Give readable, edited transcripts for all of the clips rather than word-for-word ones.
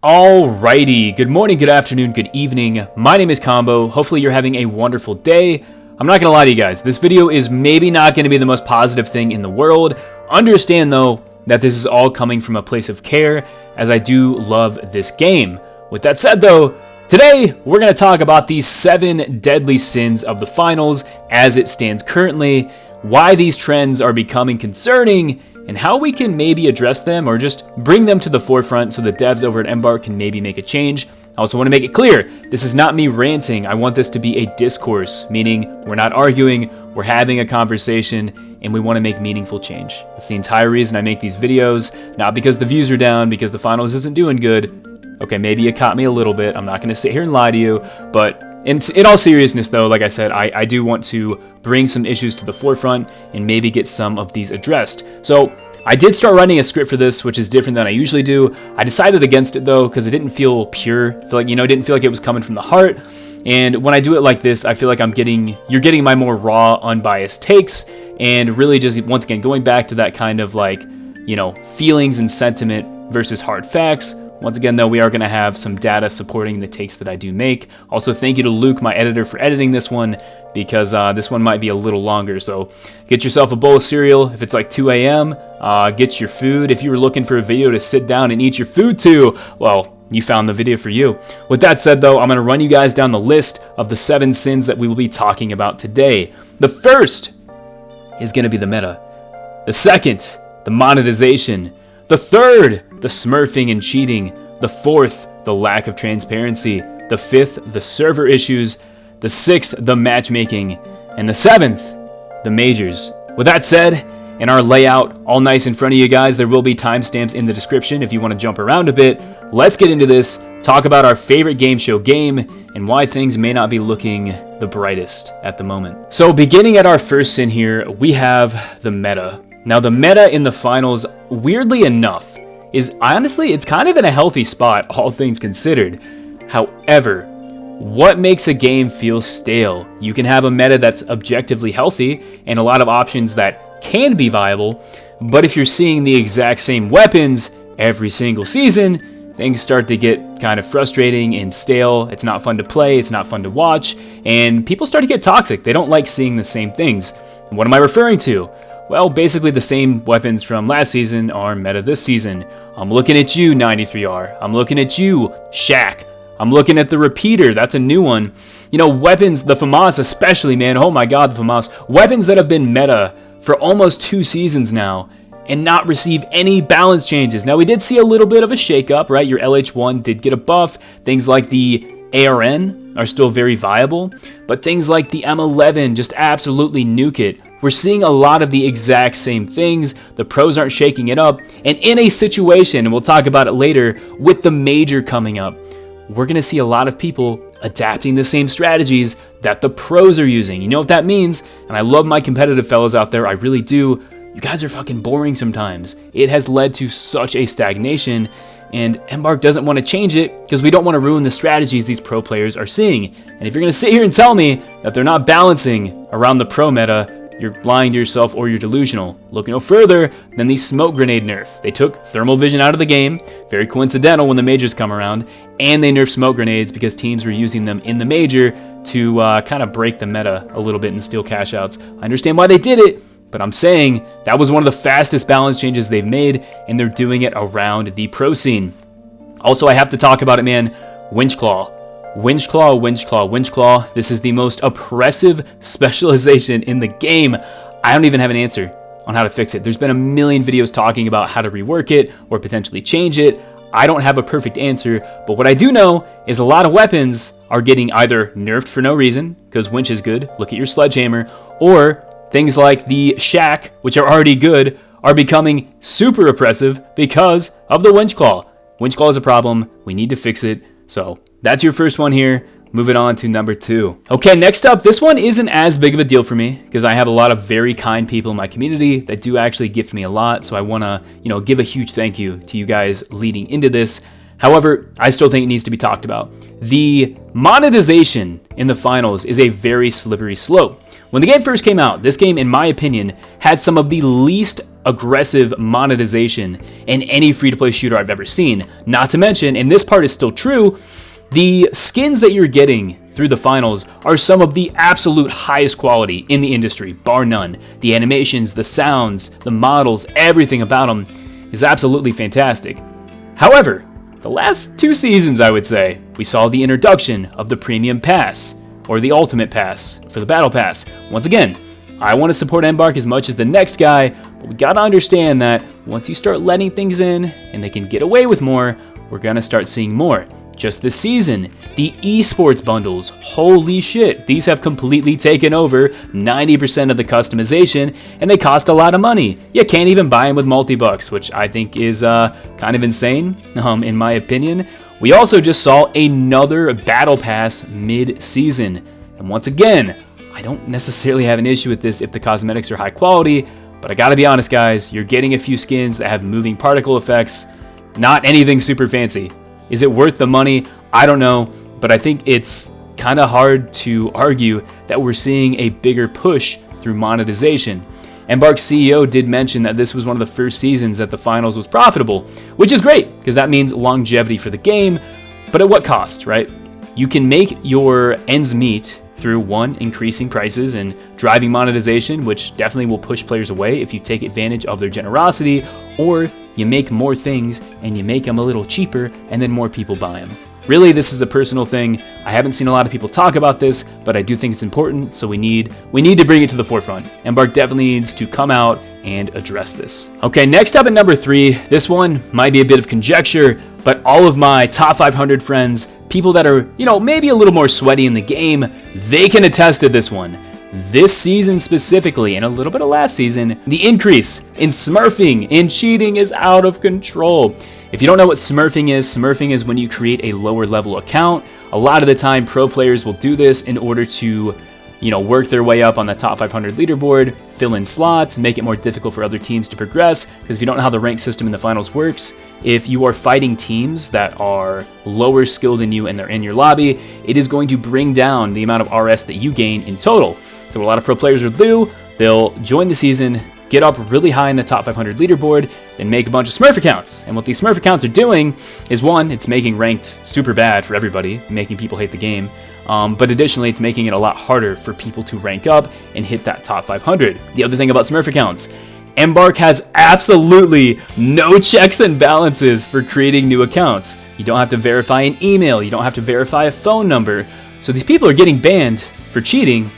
Alrighty, good morning, good afternoon, good evening. My name is Combo. Hopefully you're having a wonderful day. I'm not gonna lie to you guys, this video is maybe not gonna be the most positive thing in the world. Understand though, that this is all coming from a place of care, as I do love this game. With that said though, today we're gonna talk about these 7 deadly sins of the finals as it stands currently, why these trends are becoming concerning, and how we can maybe address them or just bring them to the forefront so the devs over at Embark can maybe make a change. I also want to make it clear, this is not me ranting. I want this to be a discourse, meaning we're not arguing, we're having a conversation, and we want to make meaningful change. That's the entire reason I make these videos, not because the views are down, because the finals isn't doing good. Okay, maybe you caught me a little bit. I'm not going to sit here and lie to you, but in all seriousness though, like I said, I do want to bring some issues to the forefront and maybe get some of these addressed. So I did start writing a script for this, which is different than I usually do. I decided against it though, because it didn't feel pure. I feel like, it didn't feel like it was coming from the heart. And when I do it like this, I feel like you're getting my more raw, unbiased takes, and really just, once again, going back to that kind of like, feelings and sentiment versus hard facts. Once again, though, we are going to have some data supporting the takes that I do make. Also, thank you to Luke, my editor, for editing this one, because this one might be a little longer. So get yourself a bowl of cereal. If it's like 2 a.m., get your food. If you were looking for a video to sit down and eat your food to, well, you found the video for you. With that said, though, I'm going to run you guys down the list of the 7 sins that we will be talking about today. The first is going to be the meta. The second, the monetization. The third, the smurfing and cheating. The fourth, the lack of transparency. The fifth, the server issues. The sixth, the matchmaking. And the seventh, the majors. With that said, in our layout, all nice in front of you guys, there will be timestamps in the description if you want to jump around a bit. Let's get into this, talk about our favorite game show game, and why things may not be looking the brightest at the moment. So beginning at our first sin here, we have the meta. Now the meta in the finals, weirdly enough, is honestly, it's kind of in a healthy spot, all things considered. However, what makes a game feel stale? You can have a meta that's objectively healthy and a lot of options that can be viable, but if you're seeing the exact same weapons every single season, things start to get kind of frustrating and stale. It's not fun to play, it's not fun to watch, and people start to get toxic. They don't like seeing the same things. And what am I referring to? Well, basically the same weapons from last season are meta this season. I'm looking at you, 93R. I'm looking at you, Shaq. I'm looking at the repeater. That's a new one. Weapons, the FAMAS especially, man. Oh my god, the FAMAS. Weapons that have been meta for almost 2 seasons now and not receive any balance changes. Now, we did see a little bit of a shakeup, right? Your LH1 did get a buff. Things like the ARN are still very viable, but things like the M11 just absolutely nuke it. We're seeing a lot of the exact same things. The pros aren't shaking it up. And in a situation, and we'll talk about it later, with the major coming up, we're going to see a lot of people adapting the same strategies that the pros are using. You know what that means? And I love my competitive fellows out there. I really do. You guys are fucking boring sometimes. It has led to such a stagnation, and Embark doesn't want to change it because we don't want to ruin the strategies these pro players are seeing. And if you're going to sit here and tell me that they're not balancing around the pro meta, you're lying to yourself or you're delusional. Look no further than the smoke grenade nerf. They took thermal vision out of the game, very coincidental when the majors come around, and they nerfed smoke grenades because teams were using them in the major to kind of break the meta a little bit and steal cash outs. I understand why they did it, but I'm saying that was one of the fastest balance changes they've made, and they're doing it around the pro scene. Also, I have to talk about it, man. Winchclaw. Winchclaw, Winchclaw, Winchclaw. This is the most oppressive specialization in the game. I don't even have an answer on how to fix it. There's been a million videos talking about how to rework it or potentially change it. I don't have a perfect answer, but what I do know is a lot of weapons are getting either nerfed for no reason, because Winch is good, look at your sledgehammer, or things like the Shack, which are already good, are becoming super oppressive because of the Winchclaw. Winchclaw is a problem. We need to fix it. So that's your first one here. Moving on to number 2. Okay, next up, this one isn't as big of a deal for me because I have a lot of very kind people in my community that do actually gift me a lot. So I want to, give a huge thank you to you guys leading into this. However, I still think it needs to be talked about. The monetization in the finals is a very slippery slope. When the game first came out, this game, in my opinion, had some of the least aggressive monetization in any free-to-play shooter I've ever seen. Not to mention, and this part is still true, the skins that you're getting through the finals are some of the absolute highest quality in the industry, bar none. The animations, the sounds, the models, everything about them is absolutely fantastic. However, the last 2 seasons, I would say, we saw the introduction of the Premium Pass, or the Ultimate Pass, for the Battle Pass. Once again, I want to support Embark as much as the next guy, but we gotta understand that once you start letting things in, and they can get away with more, we're gonna start seeing more. Just this season, the esports bundles, holy shit, these have completely taken over 90% of the customization, and they cost a lot of money. You can't even buy them with multi-bucks, which I think is kind of insane, in my opinion. We also just saw another Battle Pass mid-season, and once again, I don't necessarily have an issue with this if the cosmetics are high quality, but I gotta be honest guys, you're getting a few skins that have moving particle effects, not anything super fancy. Is it worth the money? I don't know, but I think it's kind of hard to argue that we're seeing a bigger push through monetization. Embark's CEO did mention that this was one of the first seasons that the finals was profitable, which is great because that means longevity for the game, but at what cost, right? You can make your ends meet through one, increasing prices and driving monetization, which definitely will push players away if you take advantage of their generosity, or you make more things and you make them a little cheaper and then more people buy them. Really, this is a personal thing. I haven't seen a lot of people talk about this, but I do think it's important, so we need to bring it to the forefront. Embark definitely needs to come out and address this. Okay, next up at number 3, this one might be a bit of conjecture, but all of my top 500 friends, people that are, maybe a little more sweaty in the game, they can attest to this one. This season specifically, and a little bit of last season, the increase in smurfing and cheating is out of control. If you don't know what smurfing is when you create a lower level account. A lot of the time, pro players will do this in order to, work their way up on the top 500 leaderboard, fill in slots, make it more difficult for other teams to progress, because if you don't know how the rank system in the finals works, if you are fighting teams that are lower skilled than you and they're in your lobby, it is going to bring down the amount of RS that you gain in total. So what a lot of pro players will do, they'll join the season, get up really high in the top 500 leaderboard, and make a bunch of Smurf accounts. And what these Smurf accounts are doing is, one, it's making ranked super bad for everybody, making people hate the game. But additionally, it's making it a lot harder for people to rank up and hit that top 500. The other thing about Smurf accounts, Embark has absolutely no checks and balances for creating new accounts. You don't have to verify an email, you don't have to verify a phone number. So these people are getting banned for cheating,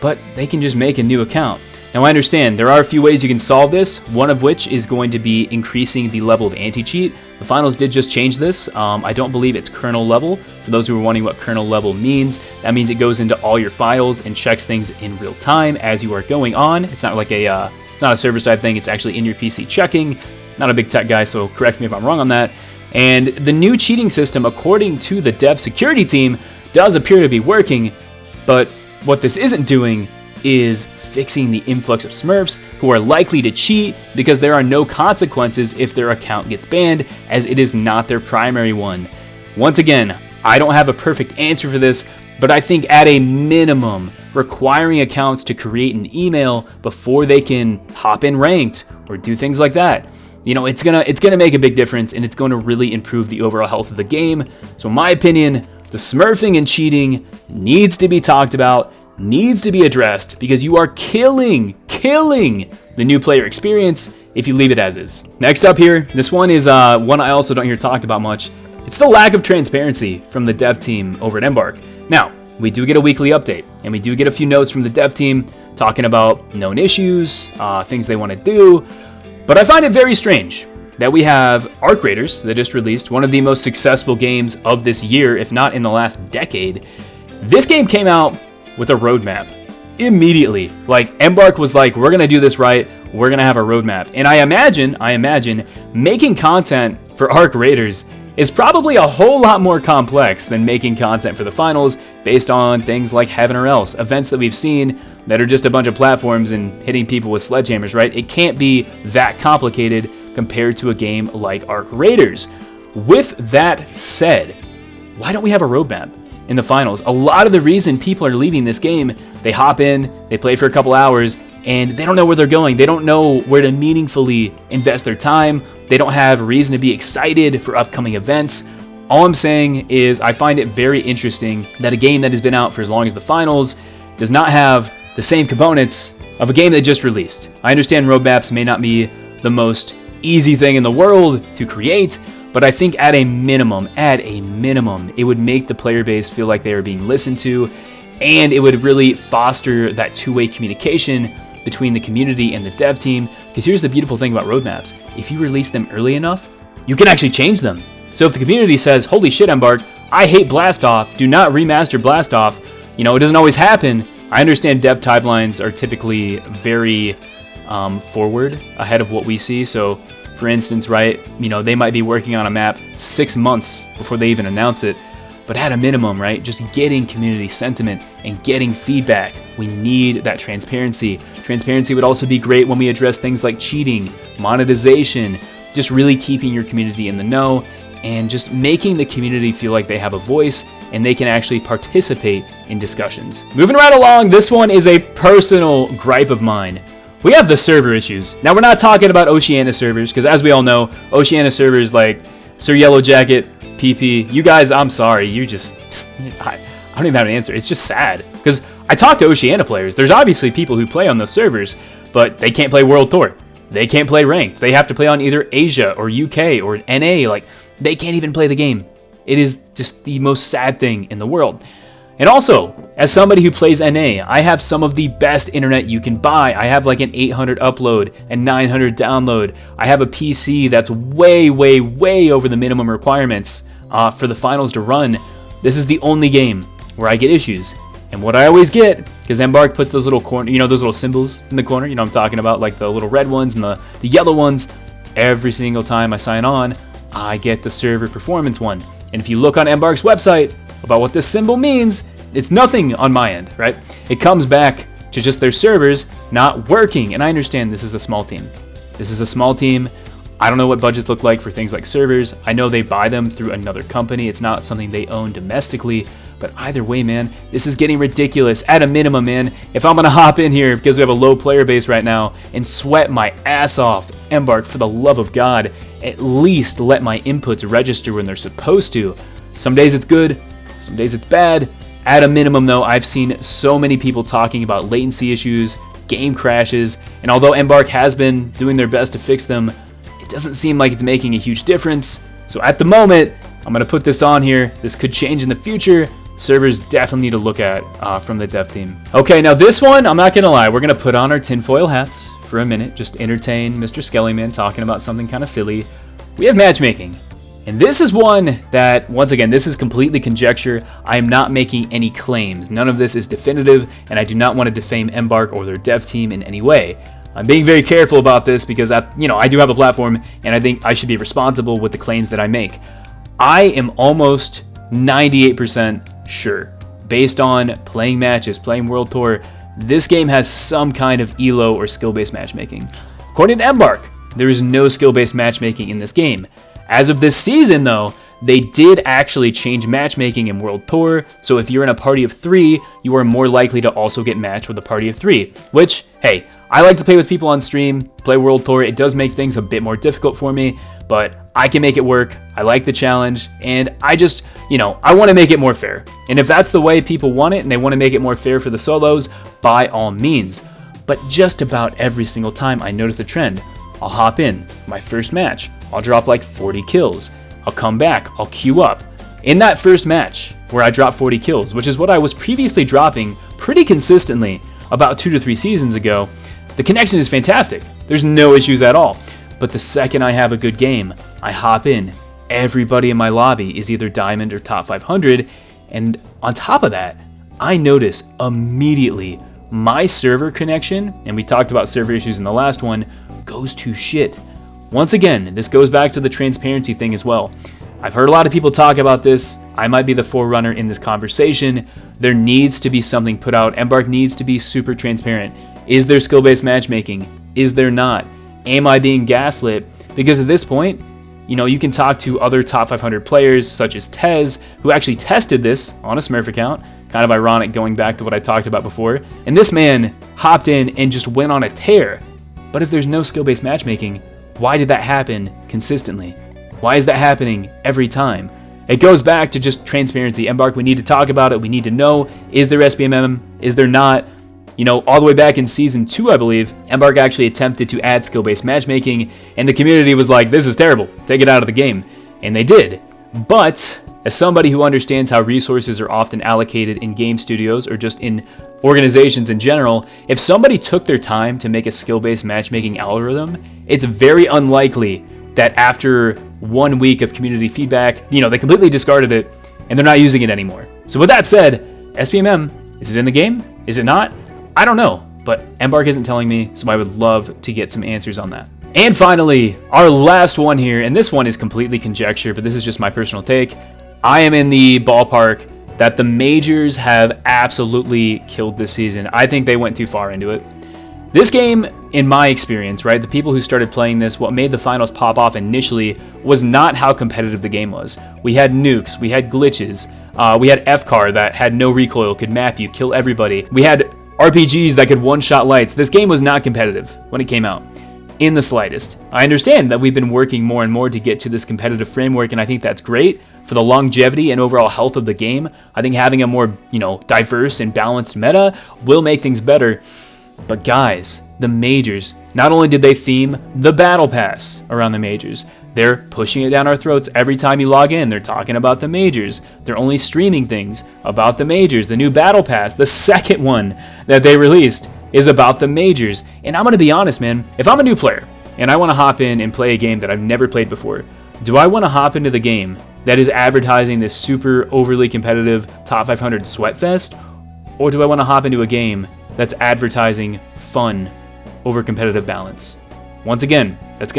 but they can just make a new account. Now I understand there are a few ways you can solve this, one of which is going to be increasing the level of anti-cheat. The finals did just change this. I don't believe it's kernel level. For those who are wondering what kernel level means, that means it goes into all your files and checks things in real time as you are going on. It's not like it's not a server-side thing, it's actually in your PC checking. Not a big tech guy, so correct me if I'm wrong on that. And the new cheating system, according to the dev security team, does appear to be working, but what this isn't doing is fixing the influx of Smurfs who are likely to cheat because there are no consequences if their account gets banned, as it is not their primary one. Once again, I don't have a perfect answer for this, but I think at a minimum, requiring accounts to create an email before they can hop in ranked or do things like that, it's gonna make a big difference, and it's going to really improve the overall health of the game. So in my opinion, the smurfing and cheating needs to be talked about, needs to be addressed, because you are killing the new player experience if you leave it as is. Next up here, this one is one I also don't hear talked about much. It's the lack of transparency from the dev team over at Embark. Now, we do get a weekly update, and we do get a few notes from the dev team talking about known issues, things they want to do, but I find it very strange that we have Arc Raiders that just released one of the most successful games of this year, if not in the last decade. This game came out with a roadmap immediately. Like, Embark was like, we're gonna do this right, we're gonna have a roadmap. And I imagine making content for Arc Raiders is probably a whole lot more complex than making content for the finals based on things like Heaven or Else, events that we've seen that are just a bunch of platforms and hitting people with sledgehammers, right? It can't be that complicated compared to a game like Arc Raiders. With that said, why don't we have a roadmap? in the finals. A lot of the reason people are leaving this game, they hop in, they play for a couple hours, and they don't know where they're going. They don't know where to meaningfully invest their time. They don't have reason to be excited for upcoming events. All I'm saying is I find it very interesting that a game that has been out for as long as the finals does not have the same components of a game that just released. I understand roadmaps may not be the most easy thing in the world to create, but I think at a minimum, it would make the player base feel like they are being listened to, and it would really foster that two-way communication between the community and the dev team. Because here's the beautiful thing about roadmaps. If you release them early enough, you can actually change them. So if the community says, holy shit, Embark, I hate Blastoff, do not remaster Blastoff, it doesn't always happen. I understand dev timelines are typically very forward ahead of what we see. So for instance, right, they might be working on a map 6 months before they even announce it. But at a minimum, right, just getting community sentiment and getting feedback, we need that transparency. Transparency would also be great when we address things like cheating, monetization, just really keeping your community in the know and just making the community feel like they have a voice and they can actually participate in discussions. Moving right along, this one is a personal gripe of mine. We have the server issues. Now, we're not talking about Oceania servers, because as we all know, Oceania servers like Sir Yellow Jacket, PP, you guys, I'm sorry, you just, I don't even have an answer. It's just sad, because I talk to Oceania players. There's obviously people who play on those servers, but they can't play World Tour. They can't play Ranked. They have to play on either Asia or UK or NA. Like, they can't even play the game. It is just the most sad thing in the world. And also, as somebody who plays NA, I have some of the best internet you can buy. I have like an 800 upload and 900 download. I have a PC that's way, way, way over the minimum requirements for the finals to run. This is the only game where I get issues. And what I always get, because Embark puts those little corner, those little symbols in the corner, I'm talking about, like the little red ones and the yellow ones. Every single time I sign on, I get the server performance one. And if you look on Embark's website about what this symbol means, it's nothing on my end, right? It comes back to just their servers not working. And I understand this is a small team. This is a small team. I don't know what budgets look like for things like servers. I know they buy them through another company. It's not something they own domestically. But either way, man, this is getting ridiculous. At a minimum, man, if I'm going to hop in here because we have a low player base right now and sweat my ass off, Embark, for the love of God, at least let my inputs register when they're supposed to. Some days it's good, some days it's bad. At a minimum, though, I've seen so many people talking about latency issues, game crashes, and although Embark has been doing their best to fix them, it doesn't seem like it's making a huge difference. So at the moment, I'm going to put this on here. This could change in the future. Servers definitely need to look at from the dev team. Okay, now this one, I'm not going to lie. We're going to put on our tinfoil hats for a minute, just entertain Mr. Skellyman talking about something kind of silly. We have matchmaking. And this is one that, once again, this is completely conjecture. I am not making any claims. None of this is definitive, and I do not want to defame Embark or their dev team in any way. I'm being very careful about this because I do have a platform, and I think I should be responsible with the claims that I make. I am almost 98% sure, based on playing matches, playing World Tour, this game has some kind of elo or skill-based matchmaking. According to Embark, there is no skill-based matchmaking in this game. As of this season, though, they did actually change matchmaking in World Tour, so if you're in a party of 3, you are more likely to also get matched with a party of 3, which, hey, I like to play with people on stream, play World Tour. It does make things a bit more difficult for me, but I can make it work. I like the challenge, and I just, I want to make it more fair. And if that's the way people want it, and they want to make it more fair for the solos, by all means. But just about every single time I notice a trend, I'll hop in, my first match, I'll drop like 40 kills. I'll come back, I'll queue up. In that first match, where I dropped 40 kills, which is what I was previously dropping pretty consistently about 2 to 3 seasons ago, the connection is fantastic. There's no issues at all. But the second I have a good game, I hop in. Everybody in my lobby is either Diamond or top 500, and on top of that, I notice immediately my server connection, and we talked about server issues in the last one, goes to shit. Once again, this goes back to the transparency thing as well. I've heard a lot of people talk about this. I might be the forerunner in this conversation. There needs to be something put out. Embark needs to be super transparent. Is there skill-based matchmaking? Is there not? Am I being gaslit? Because at this point, You know, you can talk to other top 500 players such as Tez, who actually tested this on a Smurf account. Kind of ironic going back to what I talked about before. And this man hopped in and just went on a tear. But if there's no skill-based matchmaking, why did that happen consistently? Why is that happening every time? It goes back to just transparency. Embark, we need to talk about it. We need to know, is there SBMM? Is there not? You know, all the way back in Season 2, I believe, Embark actually attempted to add skill-based matchmaking, and the community was like, this is terrible, take it out of the game. And they did. But as somebody who understands how resources are often allocated in game studios or just in organizations in general, if somebody took their time to make a skill-based matchmaking algorithm, it's very unlikely that after 1 week of community feedback, you know, they completely discarded it and they're not using it anymore. So with that said, SBMM, is it in the game? Is it not? I don't know, but Embark isn't telling me, so I would love to get some answers on that. And finally, our last one here, and this one is completely conjecture, but this is just my personal take. I am in the ballpark that the majors have absolutely killed this season. I think they went too far into it. This game, in my experience, right, the people who started playing this, what made the finals pop off initially was not how competitive the game was. We had nukes, we had glitches, we had FCAR that had no recoil, could map you, kill everybody. We had RPGs that could one-shot lights. This game was not competitive when it came out, in the slightest. I understand that we've been working more and more to get to this competitive framework, and I think that's great for the longevity and overall health of the game. I think having a more, you know, diverse and balanced meta will make things better. But guys, the majors, not only did they theme the battle pass around the majors, they're pushing it down our throats every time you log in. They're talking about the majors. They're only streaming things about the majors. The new battle pass, the second one that they released, is about the majors. And I'm going to be honest, man, if I'm a new player and I want to hop in and play a game that I've never played before, do I want to hop into the game that is advertising this super overly competitive top 500 sweatfest? Or do I want to hop into a game that's advertising fun over competitive balance? Once again, that's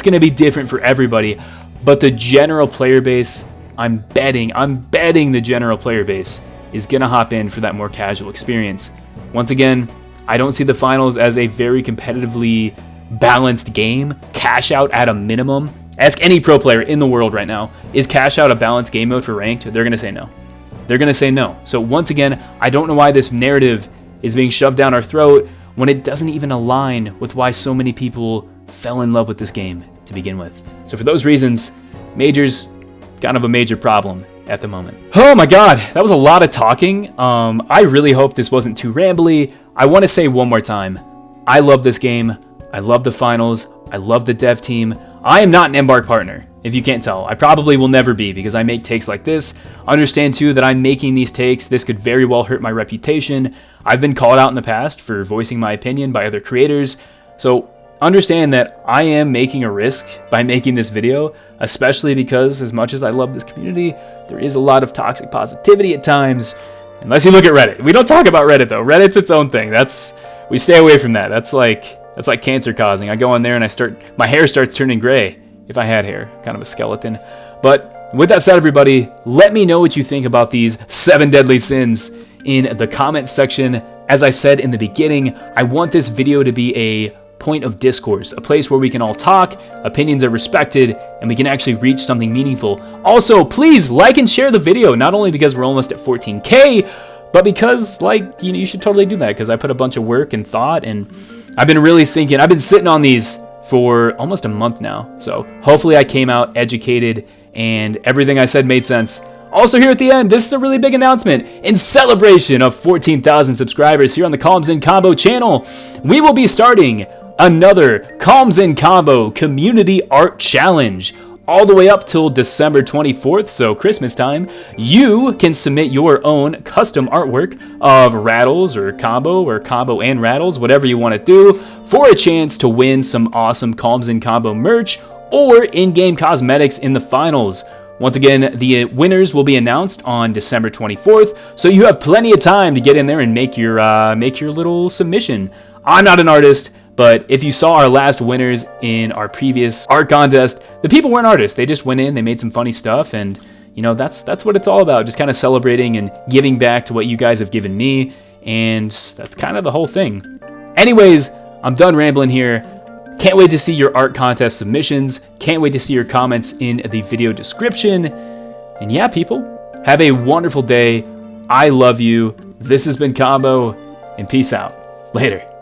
gonna be different for everybody, but the general player base, I'm betting the general player base is gonna hop in for that more casual experience. Once again, I don't see the finals as a very competitively balanced game. Cash out at a minimum. Ask any pro player in the world right now, is cash out a balanced game mode for ranked? They're gonna say no. They're gonna say no. So once again, I don't know why this narrative is being shoved down our throat when it doesn't even align with why so many people fell in love with this game to begin with. So for those reasons, majors, kind of a major problem at the moment. Oh my god, that was a lot of talking. I really hope this wasn't too rambly. I want to say one more time, I love this game. I love the finals. I love the dev team. I am not an Embark partner, if you can't tell. I probably will never be because I make takes like this. Understand too that I'm making these takes. This could very well hurt my reputation. I've been called out in the past for voicing my opinion by other creators. So understand that I am making a risk by making this video, especially because as much as I love this community, there is a lot of toxic positivity at times. Unless you look at Reddit. We don't talk about Reddit though. Reddit's its own thing. We stay away from that. That's like cancer causing. I go on there and my hair starts turning gray if I had hair, kind of a skeleton. But with that said, everybody, let me know what you think about these 7 deadly sins in the comments section. As I said in the beginning, I want this video to be a point of discourse, a place where we can all talk, opinions are respected, and we can actually reach something meaningful. Also, please like and share the video, not only because we're almost at 14K, but because, like, you should totally do that because I put a bunch of work and thought, and I've been really thinking. I've been sitting on these for almost a month now, so hopefully I came out educated and everything I said made sense. Also here at the end, this is a really big announcement. In celebration of 14,000 subscribers here on the Calms in Combo channel, we will be starting another Calms in Combo Community Art Challenge. All the way up till December 24th, so Christmas time, you can submit your own custom artwork of Rattles or Combo and Rattles, whatever you want to do, for a chance to win some awesome Calms in Combo merch or in-game cosmetics in the finals. Once again, the winners will be announced on December 24th, so you have plenty of time to get in there and make your little submission. I'm not an artist, but if you saw our last winners in our previous art contest, the people weren't artists. They just went in, they made some funny stuff, and you know, that's what it's all about, just kind of celebrating and giving back to what you guys have given me, and that's kind of the whole thing. Anyways, I'm done rambling here. Can't wait to see your art contest submissions. Can't wait to see your comments in the video description. And yeah, people, have a wonderful day. I love you. This has been Combo, and peace out. Later.